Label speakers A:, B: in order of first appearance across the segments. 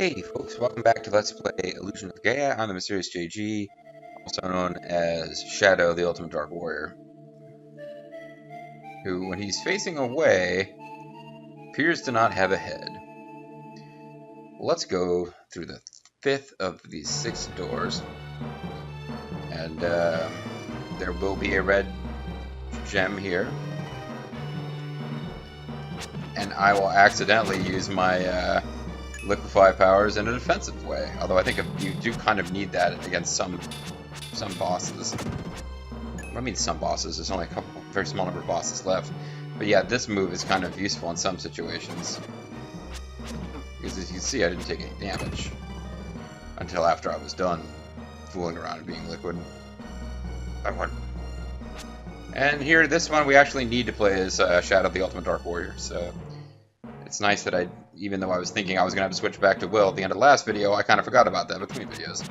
A: Hey folks, welcome back to Let's Play Illusion of Gaia. I'm the MysteriousJG, also known as Shadow, the Ultimate Dark Warrior, who, when he's facing away, appears to not have a head. Let's go through the fifth of these 6 doors, and there will be a red gem here, and I will accidentally use my liquefy powers in a defensive way. Although I think you do kind of need that against some bosses. I mean some bosses, there's only a very small number of bosses left. But yeah, this move is kind of useful in some situations. Because as you can see, I didn't take any damage until after I was done fooling around and being liquid. That one. And here, this one, we actually need to play as Shadow, the Ultimate Dark Warrior, so it's nice that even though I was thinking I was going to have to switch back to Will at the end of the last video, I kind of forgot about that between videos.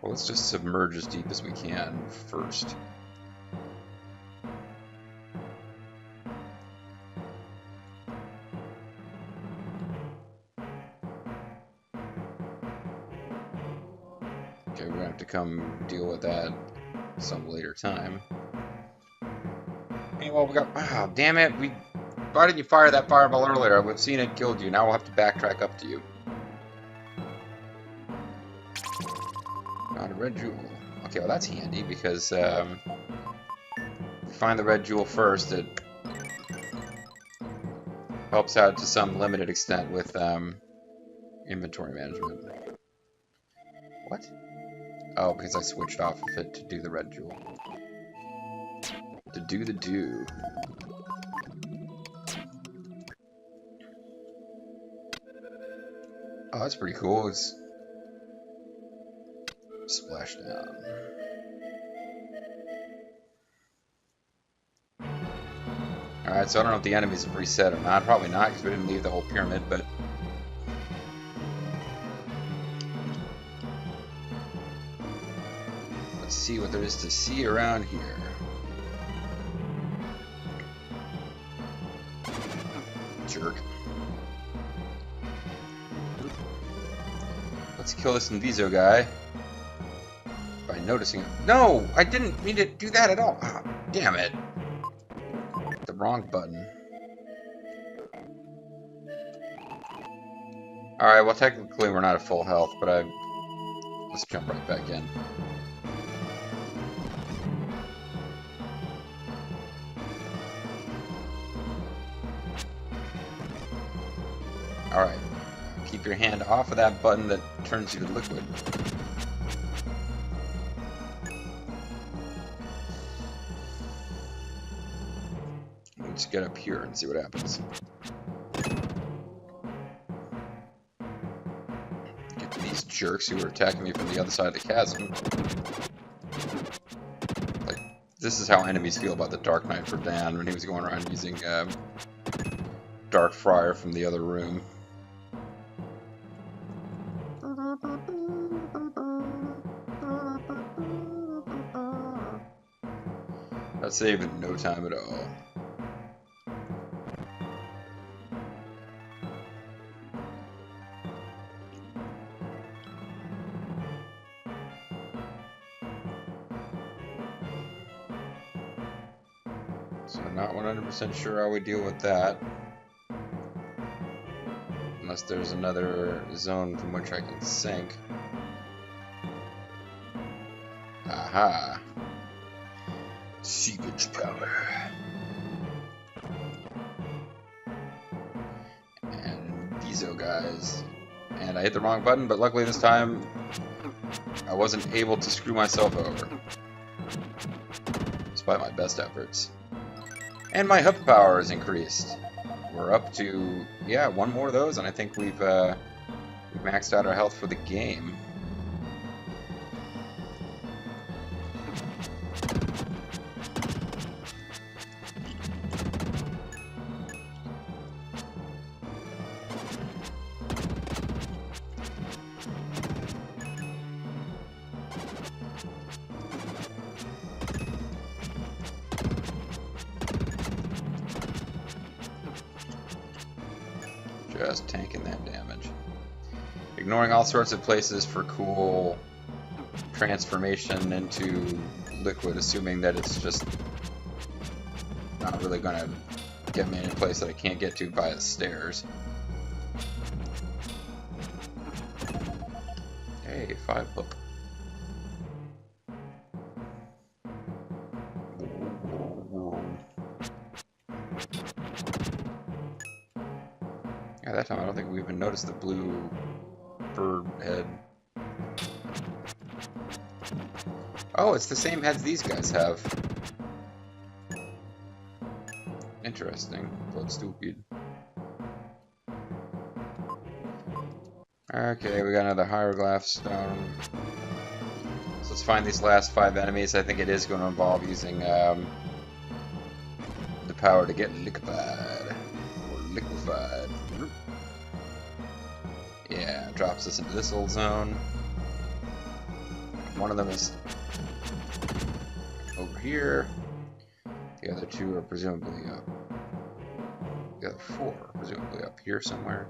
A: Well, let's just submerge as deep as we can first. Okay, we're going to have to come deal with that some later time. Well, we got... Oh, damn it. Why didn't you fire that fireball earlier? I would have seen it killed you. Now we'll have to backtrack up to you. Found a red jewel. Okay, well that's handy because if we find the red jewel first, it helps out to some limited extent with inventory management. What? Oh, because I switched off of it to do the red jewel. To do the do. Oh, that's pretty cool. It's splash down. Alright, so I don't know if the enemies have reset or not. Probably not, because we didn't leave the whole pyramid, but... let's see what there is to see around here. Jerk. Let's kill this Inviso guy by noticing. No, I didn't mean to do that at all. Oh, damn it! The wrong button. All right. Well, technically we're not at full health, but let's jump right back in. Alright, keep your hand off of that button that turns you to liquid. Let's get up here and see what happens. Get to these jerks who are attacking me from the other side of the chasm. Like, this is how enemies feel about the Dark Knight for Dan when he was going around using Dark Friar from the other room. That saved in no time at all. So I'm not 100% sure how we deal with that. Unless there's another zone from which I can sink. Aha! Seepage power. And Viso guys. And I hit the wrong button, but luckily this time I wasn't able to screw myself over. Despite my best efforts. And my hook power is increased. We're up to, yeah, one more of those, and I think we've maxed out our health for the game. Just tanking that damage. Ignoring all sorts of places for cool transformation into liquid, assuming that it's just not really going to get me in a place that I can't get to via the stairs. Hey, 5 hook. Yeah, that time I don't think we even noticed the blue bird head. Oh, it's the same heads these guys have. Interesting, but stupid. Okay, we got another hieroglyph stone. So let's find these last 5 enemies. I think it is going to involve using the power to get liquefied. Or liquefied. Yeah, drops us into this old zone. One of them is over here. The other 2 are presumably up. The other 4 are presumably up here somewhere.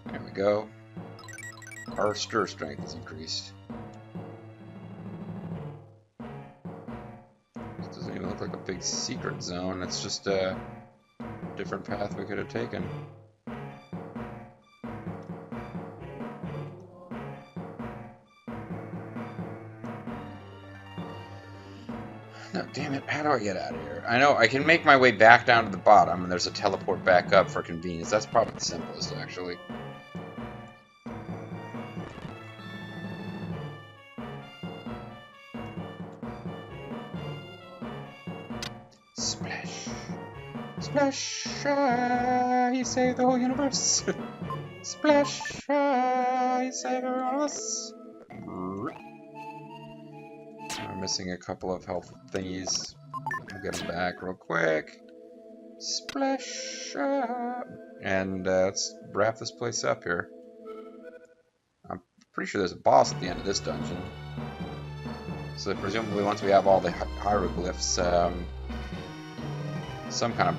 A: There we go. Our stir strength is increased. This doesn't even look like a big secret zone. It's just a different path we could have taken. No, damn it, how do I get out of here? I know, I can make my way back down to the bottom, and there's a teleport back up for convenience. That's probably the simplest, actually. Splash. Splash! He saved the whole universe! Splash! He saved everyone else! We're missing a couple of health thingies. We'll get them back real quick. Splash! And let's wrap this place up here. I'm pretty sure there's a boss at the end of this dungeon. So presumably once we have all the hieroglyphs, some kind of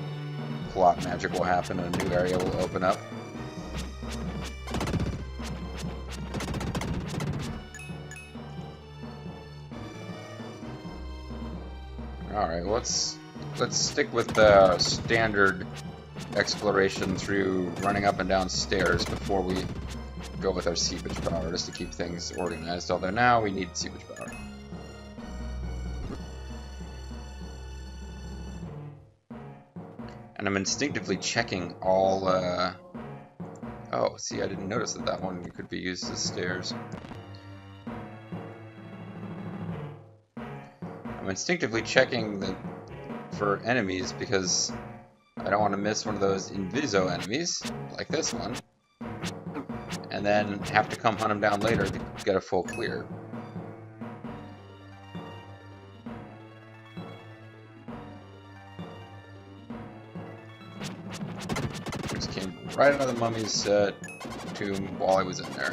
A: plot magic will happen and a new area will open up. Alright, let's stick with the standard exploration through running up and down stairs before we go with our seepage power, just to keep things organized. Although now we need seepage power. And I'm instinctively checking all, oh, see, I didn't notice that that one could be used as stairs. I'm instinctively checking for enemies because I don't want to miss one of those Inviso enemies, like this one, and then have to come hunt them down later to get a full clear. Just came right out of the mummy's tomb while I was in there.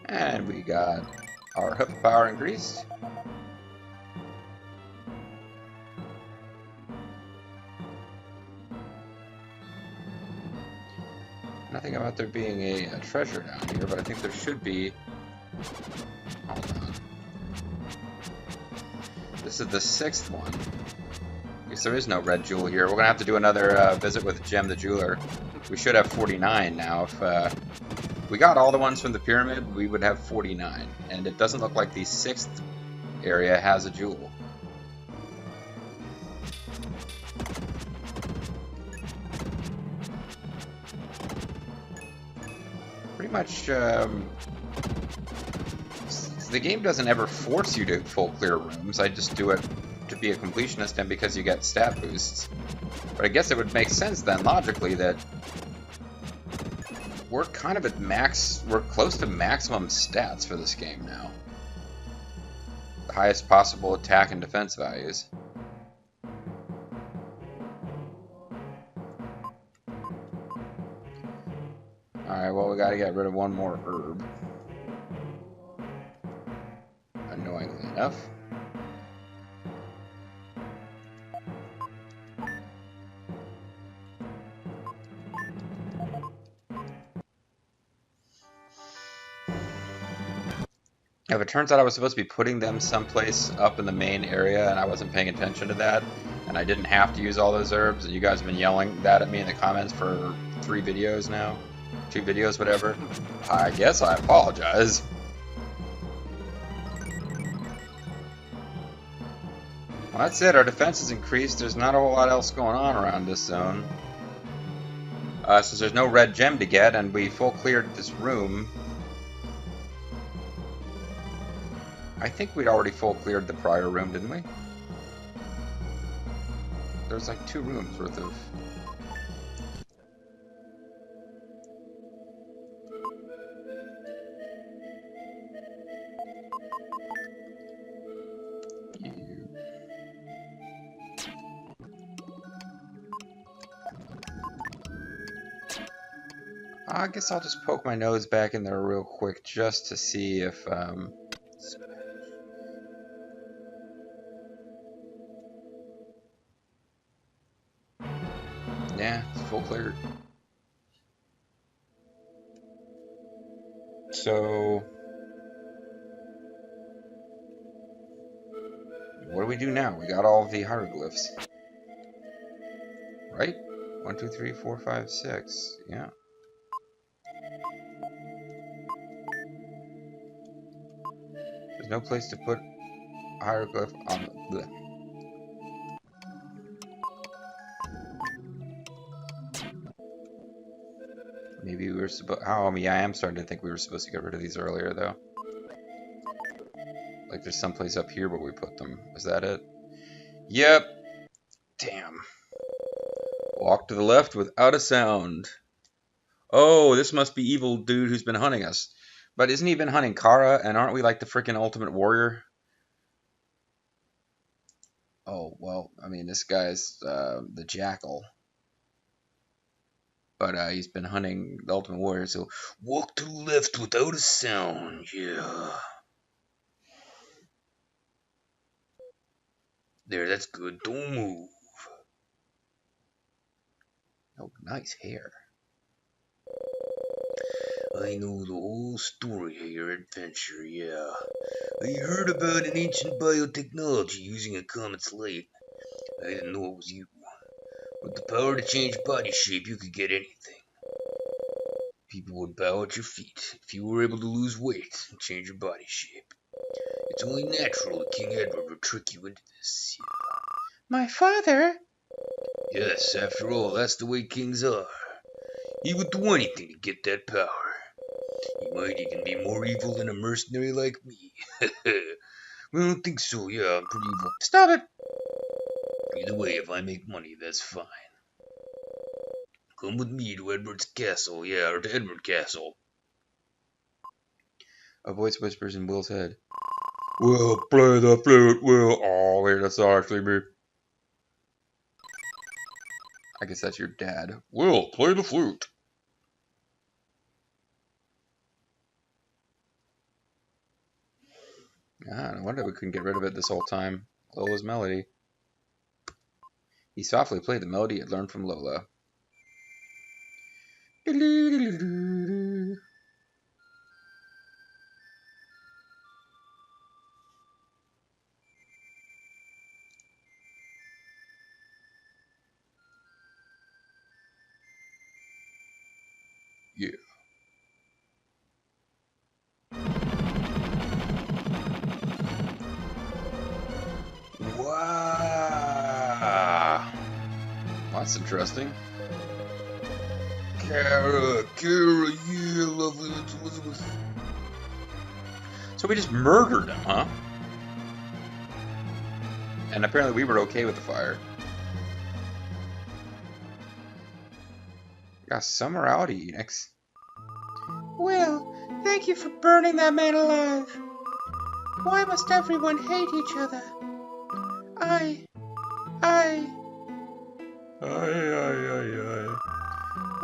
A: And we got our hoof power increased. Nothing about there being a treasure down here, but I think there should be. Hold on. This is the 6th one. I guess there is no red jewel here. We're going to have to do another visit with Gem the Jeweler. We should have 49 now. If we got all the ones from the pyramid, we would have 49. And it doesn't look like the 6th area has a jewel. Pretty much The game doesn't ever force you to full clear rooms. I just do it to be a completionist and because you get stat boosts. But I guess it would make sense then, logically, that we're kind of at max, we're close to maximum stats for this game now. The highest possible attack and defense values. Alright, well, we gotta get rid of one more herb. Annoyingly enough. If it turns out I was supposed to be putting them someplace up in the main area and I wasn't paying attention to that, and I didn't have to use all those herbs, and you guys have been yelling that at me in the comments for 3 videos now, 2 videos, whatever, I guess I apologize. Well, that's it. Our defense has increased. There's not a whole lot else going on around this zone. Since there's no red gem to get, and we full cleared this room, I think we'd already full cleared the prior room, didn't we? There's like 2 rooms worth of... I guess I'll just poke my nose back in there real quick just to see if... Yeah, it's full cleared. So, what do we do now? We got all of the hieroglyphs, right? 1, 2, 3, 4, 5, 6. Yeah. There's no place to put hieroglyph on the... Maybe we were supposed... Oh, yeah, I am starting to think we were supposed to get rid of these earlier, though. Like, there's someplace up here where we put them. Is that it? Yep. Damn. Walk to the left without a sound. Oh, this must be evil dude who's been hunting us. But isn't he been hunting Kara? And aren't we like the freaking ultimate warrior? Oh, well, I mean, this guy's the jackal. But he's been hunting the ultimate warrior, so... Walk to the left without a sound, yeah. There, that's good. Don't move. Oh, nice hair. I know the whole story of your adventure, yeah. I heard about an ancient biotechnology using a comet's light. I didn't know it was you. With the power to change body shape, you could get anything. People would bow at your feet if you were able to lose weight and change your body shape. It's only natural that King Edward would trick you into this. Yeah. My father? Yes, after all, that's the way kings are. He would do anything to get that power. He might even be more evil than a mercenary like me. Well, I don't think so. Yeah, I'm pretty evil. Stop it! Either way, if I make money, that's fine. Come with me to Edward's castle, yeah, or to Edward Castle. A voice whispers in Will's head. Will, play the flute, Will. Oh, wait, that's not actually me. I guess that's your dad. Will, play the flute. Ah, no wonder we couldn't get rid of it this whole time. Lola's melody. He softly played the melody he had learned from Lola. Yeah. Wow. That's interesting. Kara, yeah, lovely Elizabeth. So we just murdered him, huh? And apparently we were okay with the fire. Got some morality, Enix.
B: Well, thank you for burning that man alive. Why must everyone hate each other? I...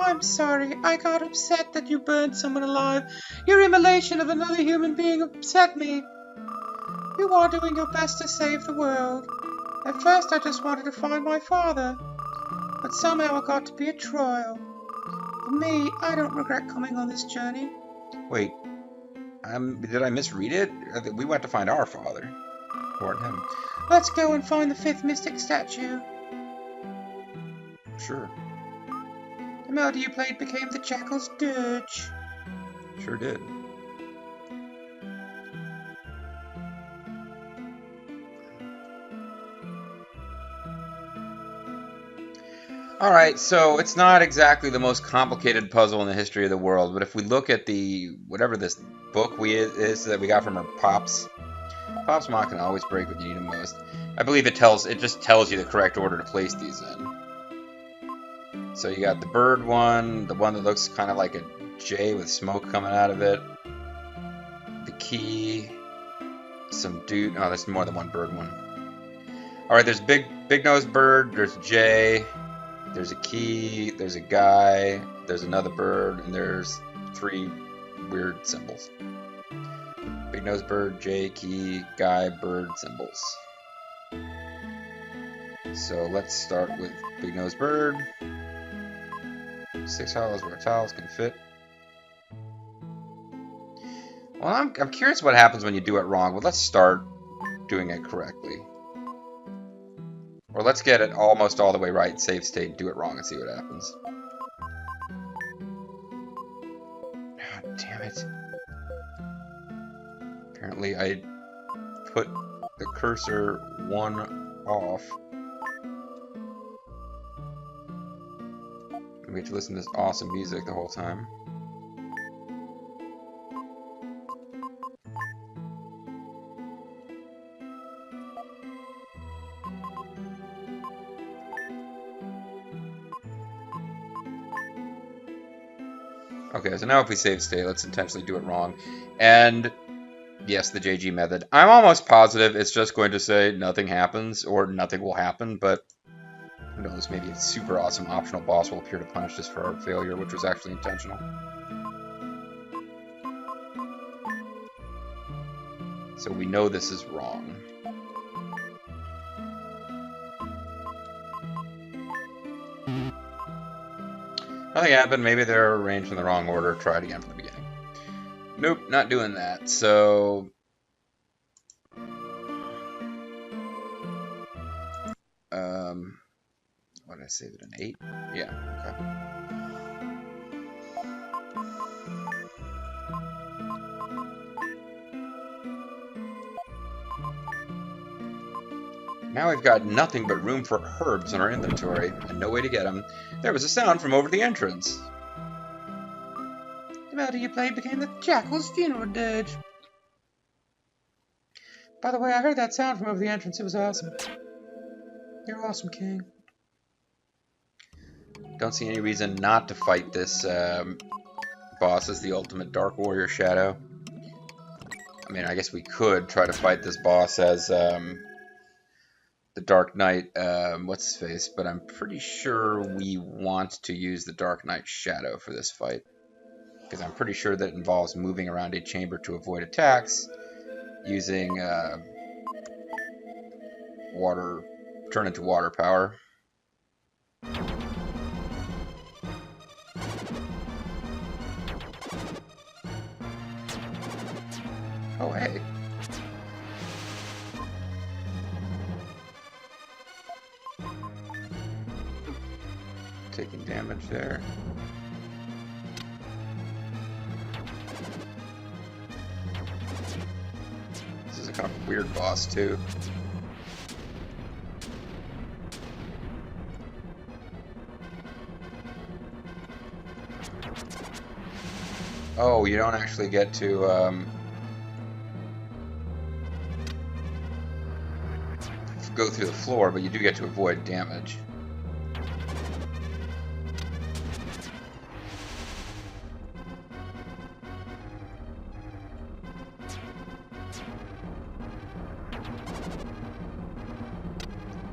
B: I'm sorry, I got upset that you burned someone alive. Your immolation of another human being upset me. You are doing your best to save the world. At first I just wanted to find my father, but somehow it got to be a trial. For me, I don't regret coming on this journey.
A: Wait, did I misread it? We went to find our father. Or him.
B: Let's go and find the 5th mystic statue.
A: Sure.
B: The melody you played became the Jackal's dirge.
A: Sure did. Alright, so it's not exactly the most complicated puzzle in the history of the world, but if we look at whatever this book is that we got from our Pop's Mod can always break when you need them most. I believe it just tells you the correct order to place these in. So you got the bird one, the one that looks kind of like a J with smoke coming out of it, the key, some dude. Oh, there's more than one bird one. All right, there's big nose bird. There's J. There's a key. There's a guy. There's another bird, and there's 3 weird symbols. Big nose bird, J, key, guy, bird, symbols. So let's start with big nose bird. 6 hollows where tiles can fit. Well, I'm curious what happens when you do it wrong, but let's start doing it correctly. Or let's get it almost all the way right, save state, and do it wrong and see what happens. God damn it. Apparently I put the cursor 1 off. We get to listen to this awesome music the whole time. Okay, so now if we save state, let's intentionally do it wrong. And yes, the JG method. I'm almost positive it's just going to say nothing happens or nothing will happen, but who knows, maybe a super awesome optional boss will appear to punish us for our failure, which was actually intentional. So we know this is wrong. Nothing happened. Maybe they're arranged in the wrong order. Try it again from the beginning. Nope, not doing that. So... what did I save it, an 8? Yeah, okay. Now we've got nothing but room for herbs in our inventory, and no way to get them. There was a sound from over the entrance.
B: The melody you played became the Jackal's funeral dirge. By the way, I heard that sound from over the entrance. It was awesome. You're awesome, King.
A: Don't see any reason not to fight this boss as the ultimate Dark Warrior Shadow. I mean, I guess we could try to fight this boss as the Dark Knight, what's his face, but I'm pretty sure we want to use the Dark Knight Shadow for this fight. Because I'm pretty sure that it involves moving around a chamber to avoid attacks, using water, turn into water power. Oh, hey. Taking damage there. This is a kind of weird boss, too. Oh, you don't actually get to go through the floor, but you do get to avoid damage.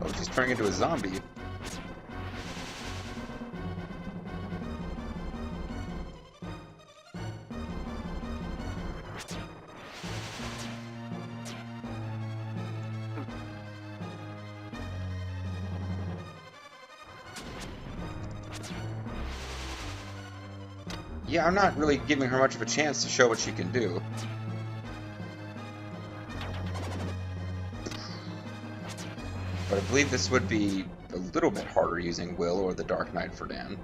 A: Oh, she's turning into a zombie. Yeah, I'm not really giving her much of a chance to show what she can do. But I believe this would be a little bit harder using Will or the Dark Knight for Dan.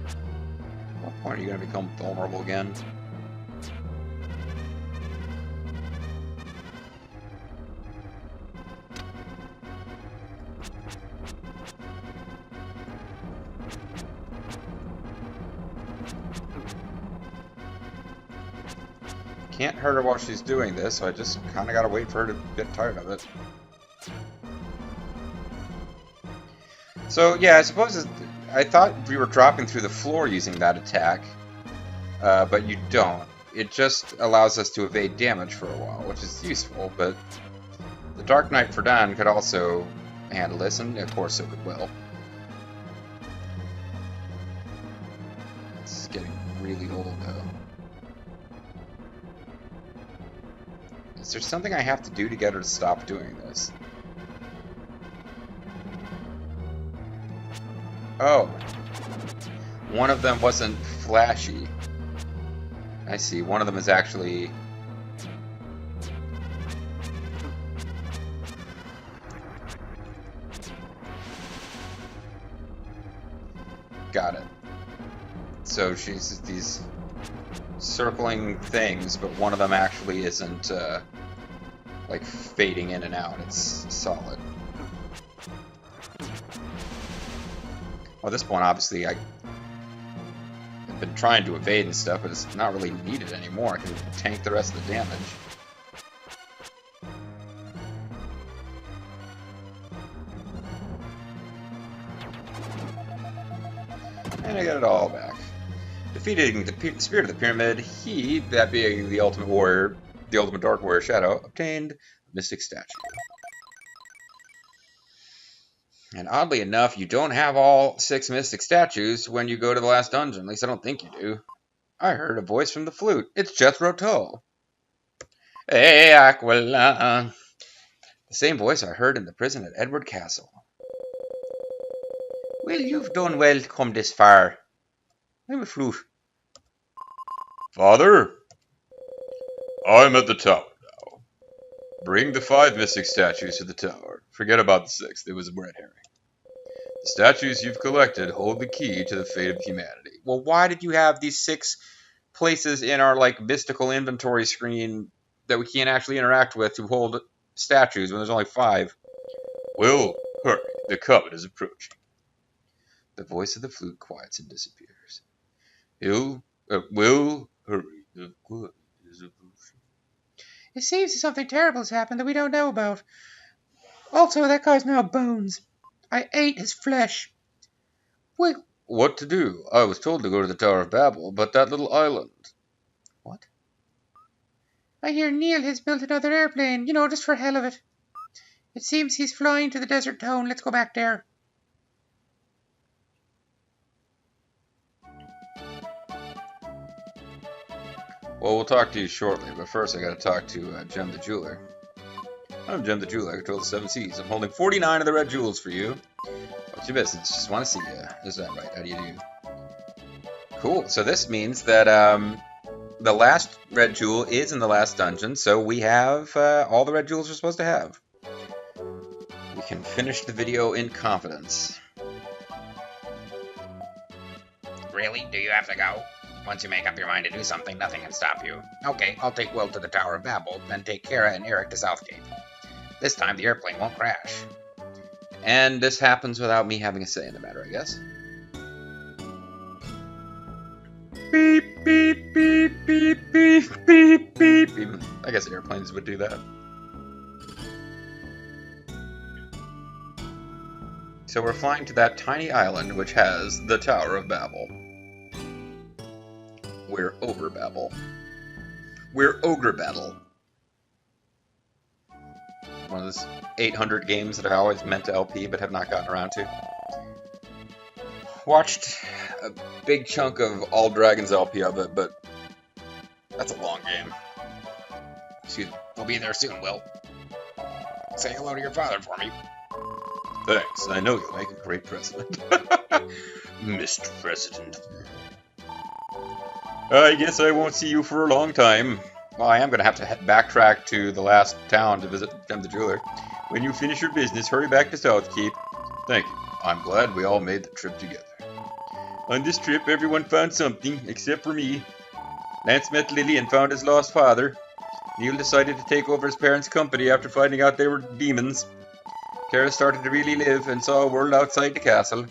A: At what point are you going to become vulnerable again? Can't hurt her while she's doing this, so I just kind of gotta wait for her to get tired of it. So yeah, I suppose I thought we were dropping through the floor using that attack, but you don't. It just allows us to evade damage for a while, which is useful, but the Dark Knight for Dan could also handle this, and of course so could Will. It's getting really old though. Is there something I have to do to get her to stop doing this? Oh. One of them wasn't flashy. I see. One of them is actually... Got it. So she's these circling things, but one of them actually isn't... like fading in and out. It's solid. Well, at this point, obviously, I've been trying to evade and stuff, but it's not really needed anymore. I can tank the rest of the damage. And I got it all back. Defeating the Spirit of the Pyramid, he, that being the ultimate warrior, the ultimate Dark Warrior Shadow, obtained a Mystic Statue. And oddly enough, you don't have all 6 Mystic Statues when you go to the last dungeon. At least I don't think you do. I heard a voice from the flute. It's Jethro Tull. Hey, Aquila. The same voice I heard in the prison at Edward Castle. Well, you've done well to come this far. I'm a flute.
C: Father? I'm at the tower now. Bring the 5 Mystic Statues to the tower. Forget about the 6th, it was a red herring. The statues you've collected hold the key to the fate of humanity.
A: Well, why did you have these 6 places in our, like, mystical inventory screen that we can't actually interact with to hold statues when there's only 5?
C: Will, hurry, the comet is approaching.
A: The voice of the flute quiets and disappears.
C: Will, hurry, the comet is approaching.
B: It seems something terrible has happened that we don't know about. Also, that guy's now bones. I ate his flesh. Will...
C: What to do? I was told to go to the Tower of Babel, but that little island...
A: What?
B: I hear Neil has built another airplane, you know, just for hell of it. It seems he's flying to the desert town. Let's go back there.
A: Well, we'll talk to you shortly, but first I gotta talk to Jem the Jeweler. I'm Jem the Jeweler, I control the 7 seas. I'm holding 49 of the red jewels for you. What's your business? Just want to see you. Is that right? How do you do? Cool. So this means that the last red jewel is in the last dungeon, so we have all the red jewels we're supposed to have. We can finish the video in confidence.
D: Really? Do you have to go? Once you make up your mind to do something, nothing can stop you. Okay, I'll take Will to the Tower of Babel, then take Kara and Eric to Southgate. This time the airplane won't crash.
A: And this happens without me having a say in the matter, I guess.
B: beep, beep, beep, beep, beep, beep, beep.
A: Even, I guess airplanes would do that. So we're flying to that tiny island which has the Tower of Babel. We're over Babel. We're Ogre Battle. One of those 800 games that I always meant to LP but have not gotten around to. Watched a big chunk of All Dragons LP of it, but that's a long game.
D: Excuse me. We'll be there soon, Will. Say hello to your father for me.
A: Thanks, I know you'll make a great president. Mr. President. I guess I won't see you for a long time. Well, I am going to have to backtrack to the last town to visit the jeweler. When you finish your business, hurry back to Southkeep. Thank you. I'm glad we all made the trip together. On this trip, everyone found something, except for me. Lance met Lily and found his lost father. Neil decided to take over his parents' company after finding out they were demons. Kara started to really live and saw a world outside the castle.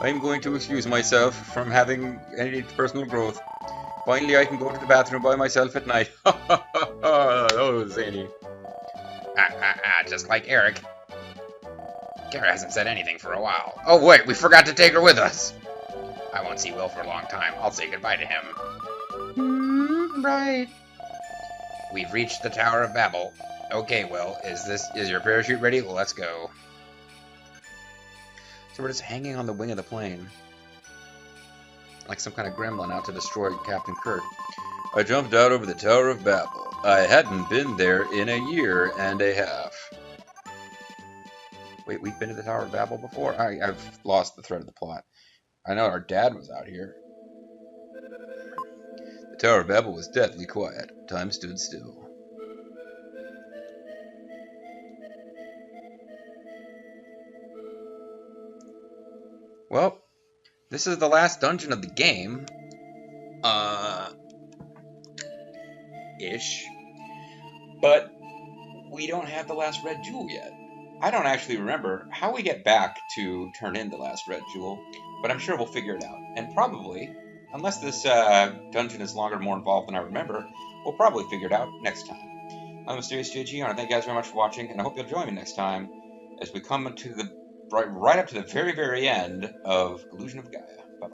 A: I'm going to excuse myself from having any personal growth. Finally, I can go to the bathroom by myself at night. Oh, zany.
D: Just like Eric. Kara hasn't said anything for a while. Oh wait, we forgot to take her with us. I won't see Will for a long time. I'll say goodbye to him.
B: Right.
D: We've reached the Tower of Babel. Okay, Will, is your parachute ready? Well, let's go.
A: So we're just hanging on the wing of the plane. Like some kind of gremlin out to destroy Captain Kirk. I jumped out over the Tower of Babel. I hadn't been there in a year and a half. Wait, we've been to the Tower of Babel before? I've lost the thread of the plot. I know our dad was out here. The Tower of Babel was deathly quiet. Time stood still. Well, this is the last dungeon of the game. Ish. But we don't have the last red jewel yet. I don't actually remember how we get back to turn in the last red jewel, but I'm sure we'll figure it out. And probably, unless this dungeon is longer and more involved than I remember, we'll probably figure it out next time. I'm MysteriousJG, and I thank you guys very much for watching, and I hope you'll join me next time as we come to the right up to the very, very end of Illusion of Gaia.